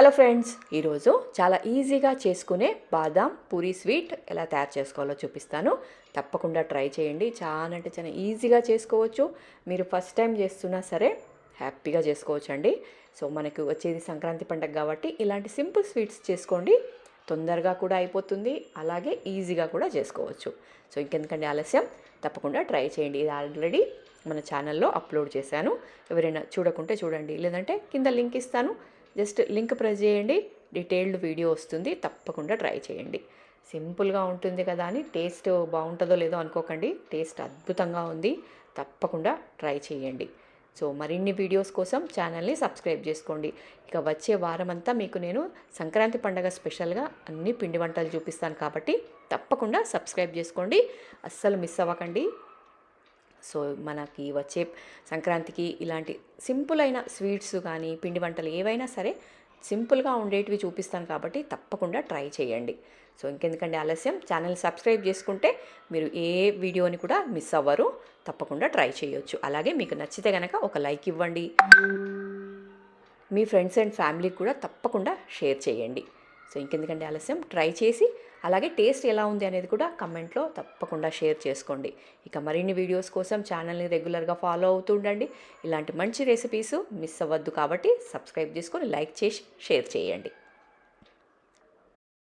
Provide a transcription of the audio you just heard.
Hello friends, ఈరోజు చాలా ఈజీగా చేసుకునే బాదాం పూరీ స్వీట్ ఎలా తయారు చేసుకోవాలో చూపిస్తాను. తప్పకుండా ట్రై చేయండి. చాలా అంటే చాలా ఈజీగా చేసుకోవచ్చు. మీరు ఫస్ట్ టైం చేస్తున్నా సరే హ్యాపీగా చేసుకోవచ్చు అండి. సో మనకు వచ్చేది సంక్రాంతి పండుగ కాబట్టి ఇలాంటి సింపుల్ స్వీట్స్ చేసుకోండి. తొందరగా కూడా అయిపోతుంది, అలాగే ఈజీగా కూడా చేసుకోవచ్చు. సో ఇంకెందుకండి ఆలస్యం, తప్పకుండా ట్రై చేయండి. ఇది ఆల్రెడీ మన ఛానల్లో అప్లోడ్ చేశాను. ఎవరైనా చూడకుంటే చూడండి, లేదంటే కింద లింక్ ఇస్తాను, జస్ట్ లింక్ ప్రెస్ చేయండి. డీటెయిల్డ్ వీడియో వస్తుంది, తప్పకుండా ట్రై చేయండి. సింపుల్గా ఉంటుంది కదా అని టేస్ట్ బాగుంటుందో లేదో అనుకోకండి, టేస్ట్ అద్భుతంగా ఉంది. తప్పకుండా ట్రై చేయండి. సో మరిన్ని వీడియోస్ కోసం ఛానల్ని సబ్స్క్రైబ్ చేసుకోండి. ఇక వచ్చే వారం అంతా మీకు నేను సంక్రాంతి పండగ స్పెషల్గా అన్ని పిండి వంటలు చూపిస్తాను కాబట్టి తప్పకుండా సబ్స్క్రైబ్ చేసుకోండి, అస్సలు మిస్ అవ్వకండి. సో మనకి వచ్చే సంక్రాంతికి ఇలాంటి సింపుల్ అయిన స్వీట్స్ కానీ పిండి వంటలు ఏవైనా సరే సింపుల్గా ఉండేటివి చూపిస్తాను కాబట్టి తప్పకుండా ట్రై చేయండి. సో ఇంకెందుకండి ఆలస్యం, ఛానల్ సబ్స్క్రైబ్ చేసుకుంటే మీరు ఏ వీడియోని కూడా మిస్ అవ్వరు. తప్పకుండా ట్రై చేయొచ్చు. అలాగే మీకు నచ్చితే కనుక ఒక లైక్ ఇవ్వండి. మీ ఫ్రెండ్స్ అండ్ ఫ్యామిలీకి కూడా తప్పకుండా షేర్ చేయండి. సో ఇంకెందుకండి ఆలస్యం, ట్రై చేసి అలాగే టేస్ట్ ఎలా ఉంది అనేది కూడా కమెంట్లో తప్పకుండా షేర్ చేసుకోండి. ఇక మరిన్ని వీడియోస్ కోసం ఛానల్ని రెగ్యులర్గా ఫాలో అవుతూ ఉండండి. ఇలాంటి మంచి రెసిపీస్ మిస్ అవ్వద్దు కాబట్టి సబ్స్క్రైబ్ చేసుకొని లైక్ చేసి షేర్ చేయండి.